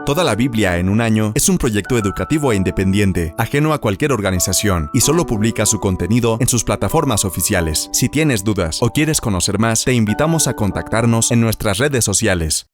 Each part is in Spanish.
Toda la Biblia en un año es un proyecto educativo e independiente, ajeno a cualquier organización, y solo publica su contenido en sus plataformas oficiales. Si tienes dudas o quieres conocer más, te invitamos a contactarnos en nuestras redes sociales.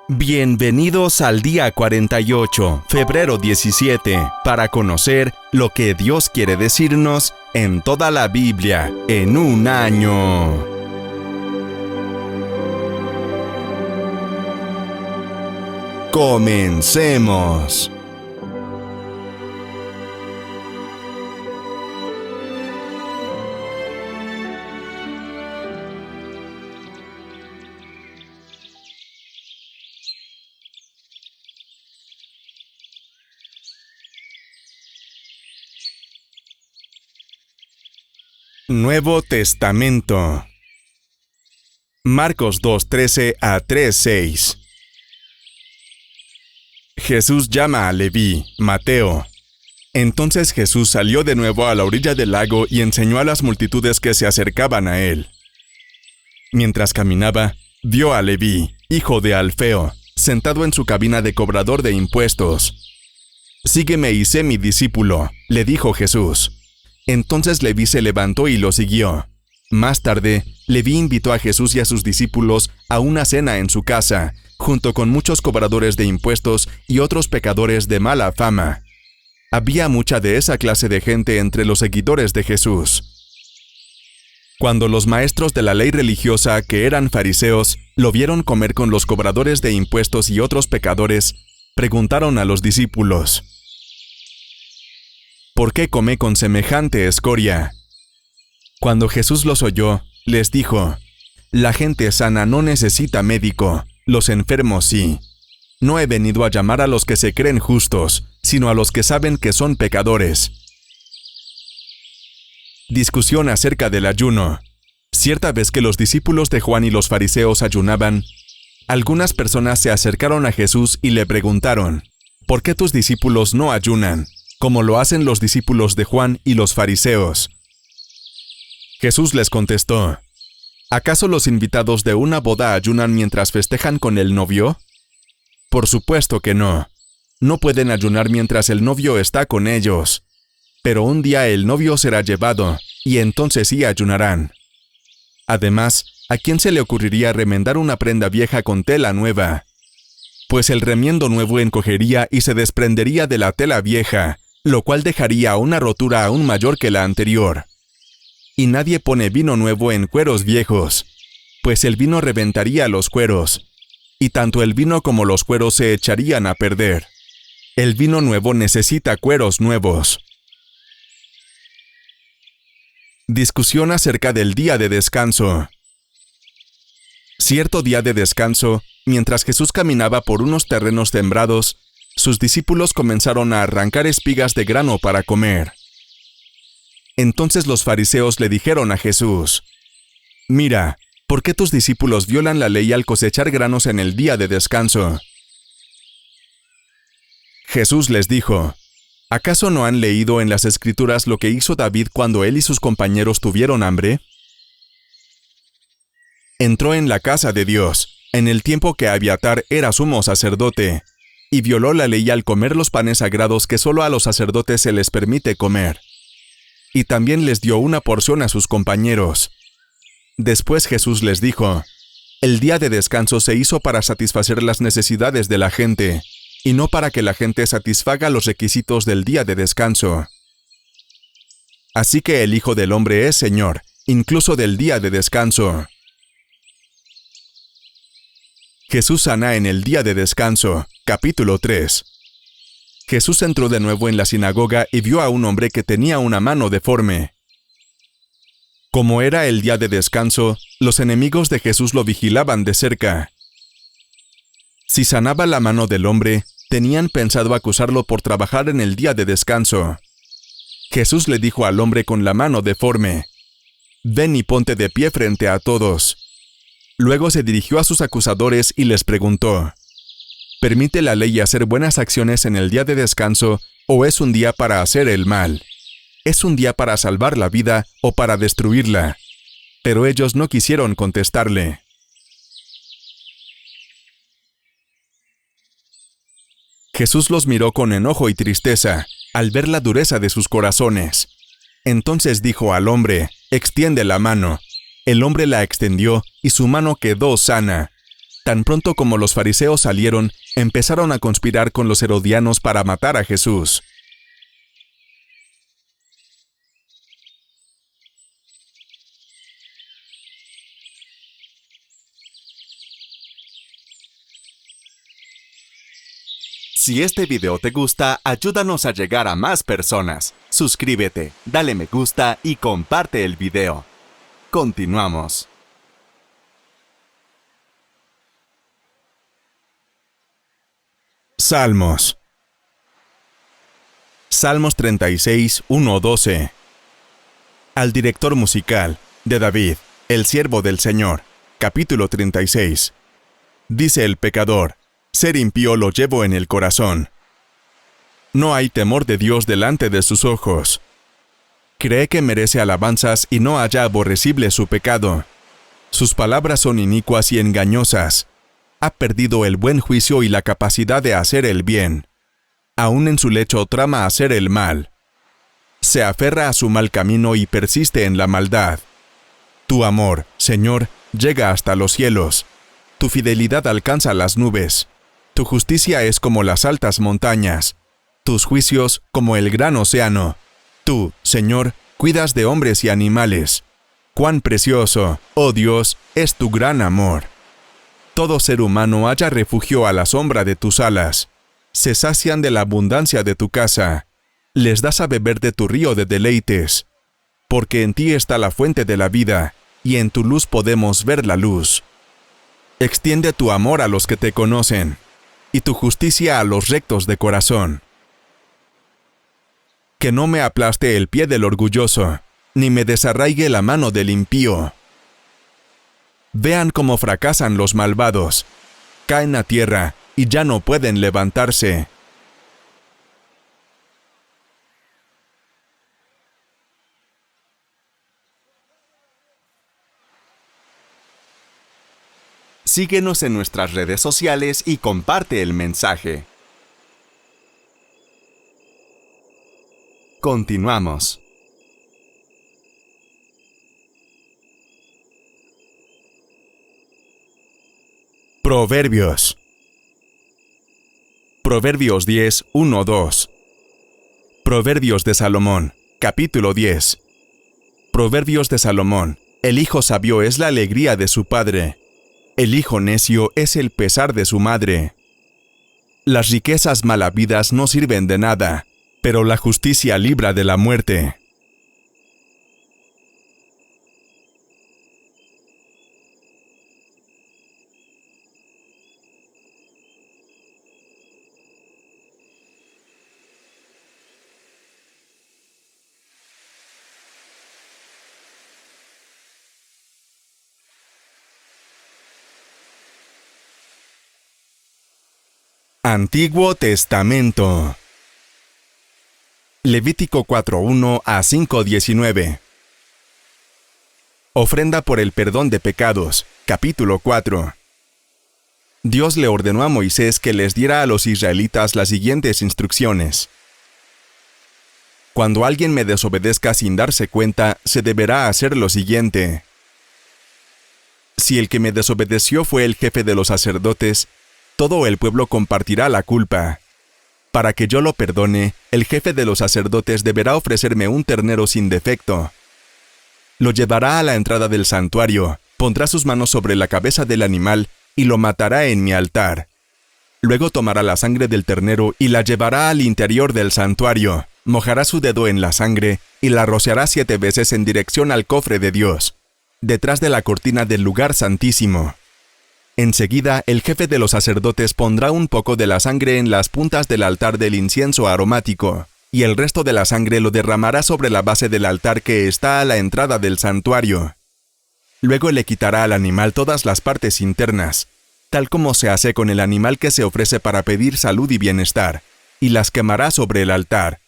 Bienvenidos al día 48, febrero 17, para conocer lo que Dios quiere decirnos en toda la Biblia en un año. ¡Comencemos! Nuevo Testamento. Marcos 2:13 a 3:6. Jesús llama a Leví, Mateo. Entonces Jesús salió de nuevo a la orilla del lago y enseñó a las multitudes que se acercaban a él. Mientras caminaba, vio a Leví, hijo de Alfeo, sentado en su cabina de cobrador de impuestos. «Sígueme y sé mi discípulo», le dijo Jesús. Entonces Leví se levantó y lo siguió. Más tarde, Leví invitó a Jesús y a sus discípulos a una cena en su casa, junto con muchos cobradores de impuestos y otros pecadores de mala fama. Había mucha de esa clase de gente entre los seguidores de Jesús. Cuando los maestros de la ley religiosa, que eran fariseos, lo vieron comer con los cobradores de impuestos y otros pecadores, preguntaron a los discípulos: «¿Por qué come con semejante escoria?». Cuando Jesús los oyó, les dijo: «La gente sana no necesita médico, los enfermos sí. No he venido a llamar a los que se creen justos, sino a los que saben que son pecadores». Discusión acerca del ayuno. Cierta vez que los discípulos de Juan y los fariseos ayunaban, algunas personas se acercaron a Jesús y le preguntaron: «¿Por qué tus discípulos no ayunan, como lo hacen los discípulos de Juan y los fariseos?». Jesús les contestó: «¿Acaso los invitados de una boda ayunan mientras festejan con el novio? Por supuesto que no. No pueden ayunar mientras el novio está con ellos. Pero un día el novio será llevado, y entonces sí ayunarán. Además, ¿a quién se le ocurriría remendar una prenda vieja con tela nueva? Pues el remiendo nuevo encogería y se desprendería de la tela vieja, lo cual dejaría una rotura aún mayor que la anterior. Y nadie pone vino nuevo en cueros viejos, pues el vino reventaría los cueros, y tanto el vino como los cueros se echarían a perder. El vino nuevo necesita cueros nuevos». Discusión acerca del día de descanso. Cierto día de descanso, mientras Jesús caminaba por unos terrenos sembrados, sus discípulos comenzaron a arrancar espigas de grano para comer. Entonces los fariseos le dijeron a Jesús: «Mira, ¿por qué tus discípulos violan la ley al cosechar granos en el día de descanso?». Jesús les dijo: «¿Acaso no han leído en las Escrituras lo que hizo David cuando él y sus compañeros tuvieron hambre? Entró en la casa de Dios, en el tiempo que Abiatar era sumo sacerdote, y violó la ley al comer los panes sagrados que solo a los sacerdotes se les permite comer. Y también les dio una porción a sus compañeros». Después Jesús les dijo: «El día de descanso se hizo para satisfacer las necesidades de la gente, y no para que la gente satisfaga los requisitos del día de descanso. Así que el Hijo del Hombre es Señor, incluso del día de descanso». Jesús sana en el día de descanso. Capítulo 3. Jesús entró de nuevo en la sinagoga y vio a un hombre que tenía una mano deforme. Como era el día de descanso, los enemigos de Jesús lo vigilaban de cerca. Si sanaba la mano del hombre, tenían pensado acusarlo por trabajar en el día de descanso. Jesús le dijo al hombre con la mano deforme: «Ven y ponte de pie frente a todos». Luego se dirigió a sus acusadores y les preguntó: ¿Permite la ley hacer buenas acciones en el día de descanso o es un día para hacer el mal? ¿Es un día para salvar la vida o para destruirla? Pero ellos no quisieron contestarle. Jesús los miró con enojo y tristeza al ver la dureza de sus corazones. Entonces dijo al hombre: «Extiende la mano». El hombre la extendió y su mano quedó sana. Tan pronto como los fariseos salieron, empezaron a conspirar con los herodianos para matar a Jesús. Si este video te gusta, ayúdanos a llegar a más personas. Suscríbete, dale me gusta y comparte el video. Continuamos. Salmos. Salmos 36, 1-12. Al director musical, de David, el siervo del Señor, capítulo 36. Dice el pecador: ser impío lo llevo en el corazón. No hay temor de Dios delante de sus ojos. Cree que merece alabanzas y no halla aborrecible su pecado. Sus palabras son inicuas y engañosas. Ha perdido el buen juicio y la capacidad de hacer el bien. Aún en su lecho trama hacer el mal. Se aferra a su mal camino y persiste en la maldad. Tu amor, Señor, llega hasta los cielos. Tu fidelidad alcanza las nubes. Tu justicia es como las altas montañas. Tus juicios como el gran océano. Tú, Señor, cuidas de hombres y animales. Cuán precioso, oh Dios, es tu gran amor. Todo ser humano halla refugio a la sombra de tus alas. Se sacian de la abundancia de tu casa. Les das a beber de tu río de deleites. Porque en ti está la fuente de la vida, y en tu luz podemos ver la luz. Extiende tu amor a los que te conocen, y tu justicia a los rectos de corazón. Que no me aplaste el pie del orgulloso, ni me desarraigue la mano del impío. Vean cómo fracasan los malvados. Caen a tierra y ya no pueden levantarse. Síguenos en nuestras redes sociales y comparte el mensaje. Continuamos. Proverbios. Proverbios 10, 1-2. Proverbios de Salomón, capítulo 10. Proverbios de Salomón. El hijo sabio es la alegría de su padre. El hijo necio es el pesar de su madre. Las riquezas mal habidas no sirven de nada, pero la justicia libra de la muerte. Antiguo Testamento. Levítico 4:1 a 5:19. Ofrenda por el perdón de pecados, capítulo 4. Dios le ordenó a Moisés que les diera a los israelitas las siguientes instrucciones. Cuando alguien me desobedezca sin darse cuenta, se deberá hacer lo siguiente. Si el que me desobedeció fue el jefe de los sacerdotes, todo el pueblo compartirá la culpa. Para que yo lo perdone, el jefe de los sacerdotes deberá ofrecerme un ternero sin defecto. Lo llevará a la entrada del santuario, pondrá sus manos sobre la cabeza del animal y lo matará en mi altar. Luego tomará la sangre del ternero y la llevará al interior del santuario, mojará su dedo en la sangre y la rociará 7 veces en dirección al cofre de Dios, detrás de la cortina del lugar santísimo. Enseguida, el jefe de los sacerdotes pondrá un poco de la sangre en las puntas del altar del incienso aromático, y el resto de la sangre lo derramará sobre la base del altar que está a la entrada del santuario. Luego le quitará al animal todas las partes internas, tal como se hace con el animal que se ofrece para pedir salud y bienestar, y las quemará sobre el altar.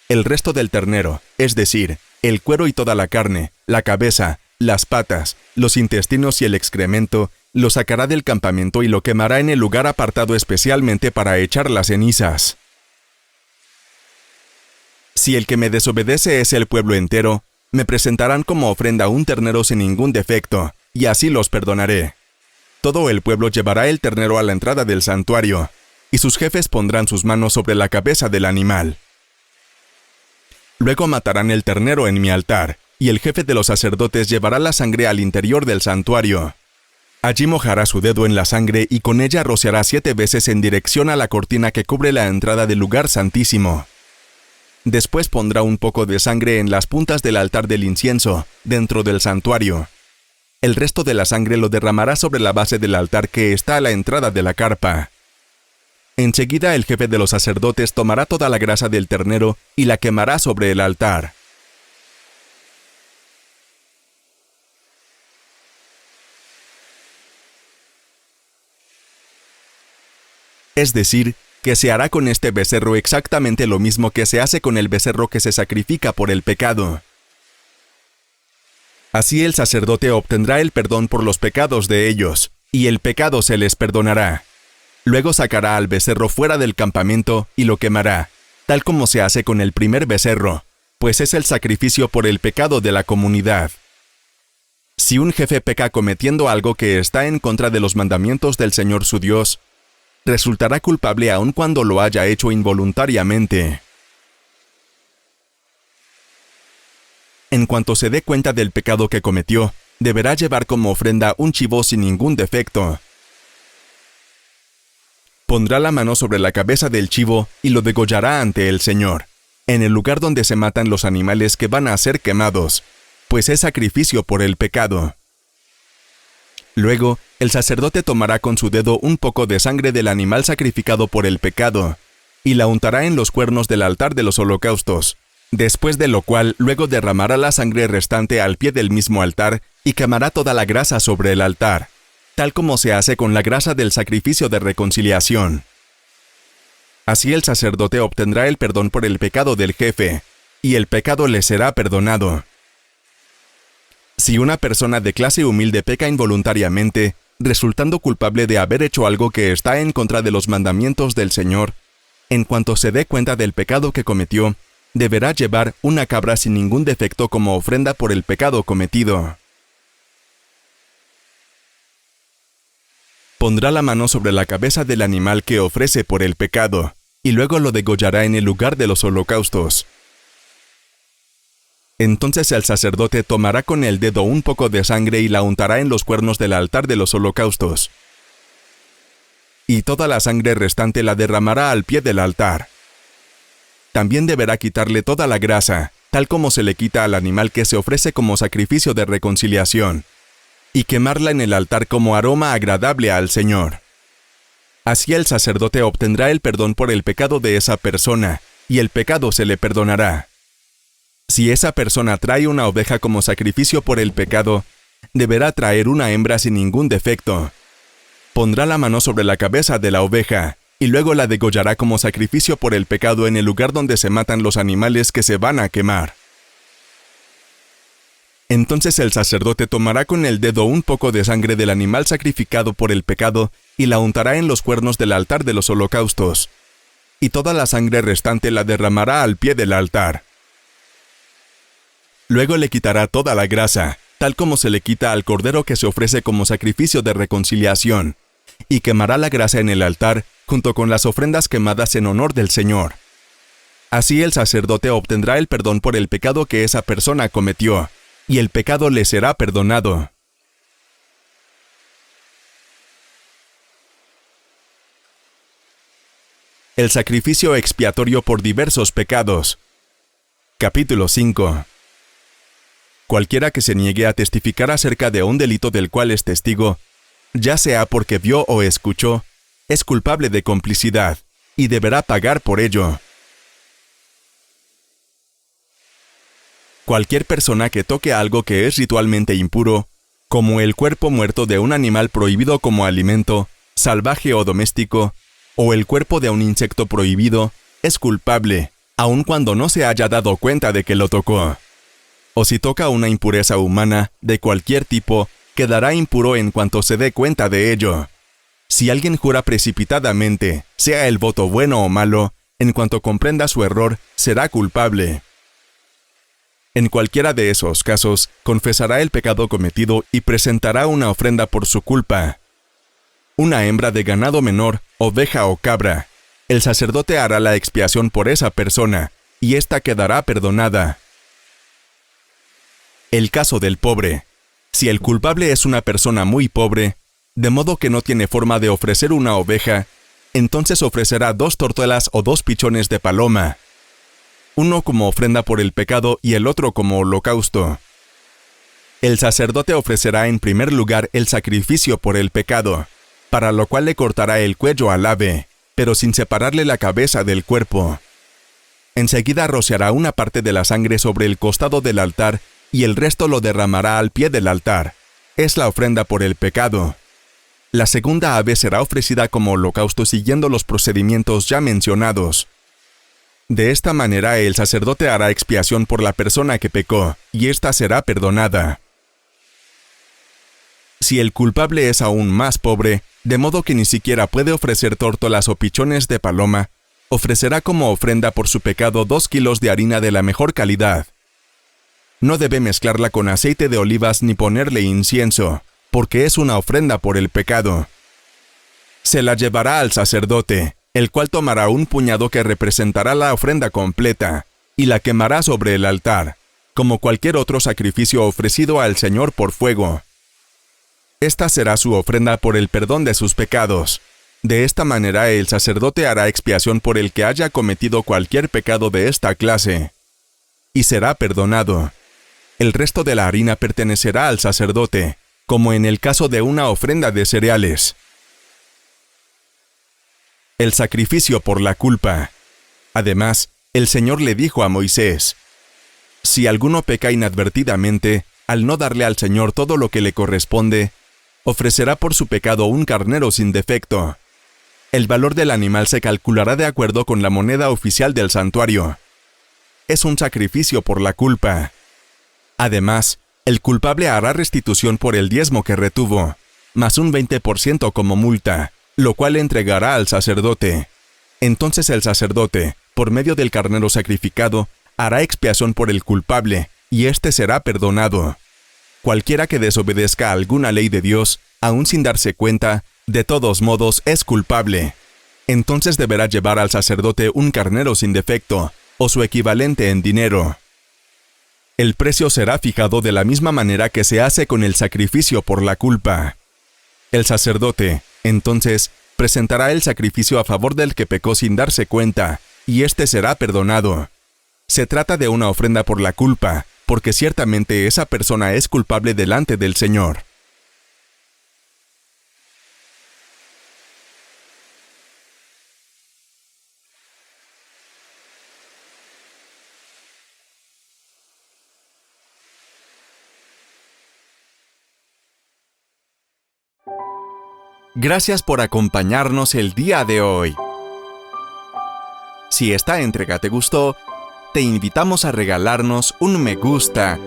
El resto del ternero, es decir, el cuero y toda la carne, la cabeza, las patas, los intestinos y el excremento, lo sacará del campamento y lo quemará en el lugar apartado especialmente para echar las cenizas. Si el que me desobedece es el pueblo entero, me presentarán como ofrenda un ternero sin ningún defecto, y así los perdonaré. Todo el pueblo llevará el ternero a la entrada del santuario, y sus jefes pondrán sus manos sobre la cabeza del animal. Luego matarán el ternero en mi altar, y el jefe de los sacerdotes llevará la sangre al interior del santuario. Allí mojará su dedo en la sangre y con ella rociará 7 veces en dirección a la cortina que cubre la entrada del lugar santísimo. Después pondrá un poco de sangre en las puntas del altar del incienso, dentro del santuario. El resto de la sangre lo derramará sobre la base del altar que está a la entrada de la carpa. Enseguida el jefe de los sacerdotes tomará toda la grasa del ternero y la quemará sobre el altar. Es decir, que se hará con este becerro exactamente lo mismo que se hace con el becerro que se sacrifica por el pecado. Así el sacerdote obtendrá el perdón por los pecados de ellos, y el pecado se les perdonará. Luego sacará al becerro fuera del campamento y lo quemará, tal como se hace con el primer becerro, pues es el sacrificio por el pecado de la comunidad. Si un jefe peca cometiendo algo que está en contra de los mandamientos del Señor su Dios, resultará culpable aun cuando lo haya hecho involuntariamente. En cuanto se dé cuenta del pecado que cometió, deberá llevar como ofrenda un chivo sin ningún defecto. Pondrá la mano sobre la cabeza del chivo y lo degollará ante el Señor, en el lugar donde se matan los animales que van a ser quemados, pues es sacrificio por el pecado. Luego, el sacerdote tomará con su dedo un poco de sangre del animal sacrificado por el pecado, y la untará en los cuernos del altar de los holocaustos, después de lo cual luego derramará la sangre restante al pie del mismo altar y quemará toda la grasa sobre el altar, tal como se hace con la grasa del sacrificio de reconciliación. Así el sacerdote obtendrá el perdón por el pecado del jefe, y el pecado le será perdonado. Si una persona de clase humilde peca involuntariamente, resultando culpable de haber hecho algo que está en contra de los mandamientos del Señor, en cuanto se dé cuenta del pecado que cometió, deberá llevar una cabra sin ningún defecto como ofrenda por el pecado cometido. Pondrá la mano sobre la cabeza del animal que ofrece por el pecado, y luego lo degollará en el lugar de los holocaustos. Entonces el sacerdote tomará con el dedo un poco de sangre y la untará en los cuernos del altar de los holocaustos. Y toda la sangre restante la derramará al pie del altar. También deberá quitarle toda la grasa, tal como se le quita al animal que se ofrece como sacrificio de reconciliación, y quemarla en el altar como aroma agradable al Señor. Así el sacerdote obtendrá el perdón por el pecado de esa persona, y el pecado se le perdonará. Si esa persona trae una oveja como sacrificio por el pecado, deberá traer una hembra sin ningún defecto. Pondrá la mano sobre la cabeza de la oveja, y luego la degollará como sacrificio por el pecado en el lugar donde se matan los animales que se van a quemar. Entonces el sacerdote tomará con el dedo un poco de sangre del animal sacrificado por el pecado y la untará en los cuernos del altar de los holocaustos, y toda la sangre restante la derramará al pie del altar. Luego le quitará toda la grasa, tal como se le quita al cordero que se ofrece como sacrificio de reconciliación, y quemará la grasa en el altar junto con las ofrendas quemadas en honor del Señor. Así el sacerdote obtendrá el perdón por el pecado que esa persona cometió, y el pecado le será perdonado. El sacrificio expiatorio por diversos pecados. Capítulo 5. Cualquiera que se niegue a testificar acerca de un delito del cual es testigo, ya sea porque vio o escuchó, es culpable de complicidad, y deberá pagar por ello. Cualquier persona que toque algo que es ritualmente impuro, como el cuerpo muerto de un animal prohibido como alimento, salvaje o doméstico, o el cuerpo de un insecto prohibido, es culpable, aun cuando no se haya dado cuenta de que lo tocó. O si toca una impureza humana, de cualquier tipo, quedará impuro en cuanto se dé cuenta de ello. Si alguien jura precipitadamente, sea el voto bueno o malo, en cuanto comprenda su error, será culpable. En cualquiera de esos casos, confesará el pecado cometido y presentará una ofrenda por su culpa. Una hembra de ganado menor, oveja o cabra. El sacerdote hará la expiación por esa persona, y ésta quedará perdonada. El caso del pobre. Si el culpable es una persona muy pobre, de modo que no tiene forma de ofrecer una oveja, entonces ofrecerá 2 tortuelas o 2 pichones de paloma, uno como ofrenda por el pecado y el otro como holocausto. El sacerdote ofrecerá en primer lugar el sacrificio por el pecado, para lo cual le cortará el cuello al ave, pero sin separarle la cabeza del cuerpo. Enseguida rociará una parte de la sangre sobre el costado del altar y el resto lo derramará al pie del altar. Es la ofrenda por el pecado. La segunda ave será ofrecida como holocausto siguiendo los procedimientos ya mencionados. De esta manera el sacerdote hará expiación por la persona que pecó, y ésta será perdonada. Si el culpable es aún más pobre, de modo que ni siquiera puede ofrecer tórtolas o pichones de paloma, ofrecerá como ofrenda por su pecado 2 kilos de harina de la mejor calidad. No debe mezclarla con aceite de olivas ni ponerle incienso, porque es una ofrenda por el pecado. Se la llevará al sacerdote, el cual tomará un puñado que representará la ofrenda completa, y la quemará sobre el altar, como cualquier otro sacrificio ofrecido al Señor por fuego. Esta será su ofrenda por el perdón de sus pecados. De esta manera el sacerdote hará expiación por el que haya cometido cualquier pecado de esta clase, y será perdonado. El resto de la harina pertenecerá al sacerdote, como en el caso de una ofrenda de cereales. El sacrificio por la culpa. Además, el Señor le dijo a Moisés: si alguno peca inadvertidamente, al no darle al Señor todo lo que le corresponde, ofrecerá por su pecado un carnero sin defecto. El valor del animal se calculará de acuerdo con la moneda oficial del santuario. Es un sacrificio por la culpa. Además, el culpable hará restitución por el diezmo que retuvo, más un 20% como multa, lo cual entregará al sacerdote. Entonces el sacerdote, por medio del carnero sacrificado, hará expiación por el culpable, y éste será perdonado. Cualquiera que desobedezca a alguna ley de Dios, aun sin darse cuenta, de todos modos es culpable. Entonces deberá llevar al sacerdote un carnero sin defecto, o su equivalente en dinero. El precio será fijado de la misma manera que se hace con el sacrificio por la culpa. El sacerdote, entonces, presentará el sacrificio a favor del que pecó sin darse cuenta, y éste será perdonado. Se trata de una ofrenda por la culpa, porque ciertamente esa persona es culpable delante del Señor. Gracias por acompañarnos el día de hoy. Si esta entrega te gustó, te invitamos a regalarnos un me gusta,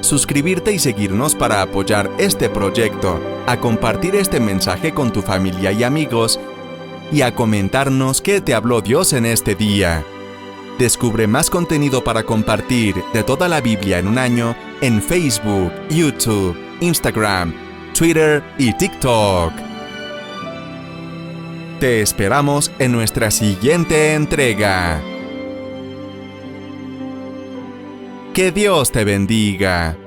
suscribirte y seguirnos para apoyar este proyecto, a compartir este mensaje con tu familia y amigos, y a comentarnos qué te habló Dios en este día. Descubre más contenido para compartir de toda la Biblia en un año en Facebook, YouTube, Instagram, Twitter y TikTok. Te esperamos en nuestra siguiente entrega. Que Dios te bendiga.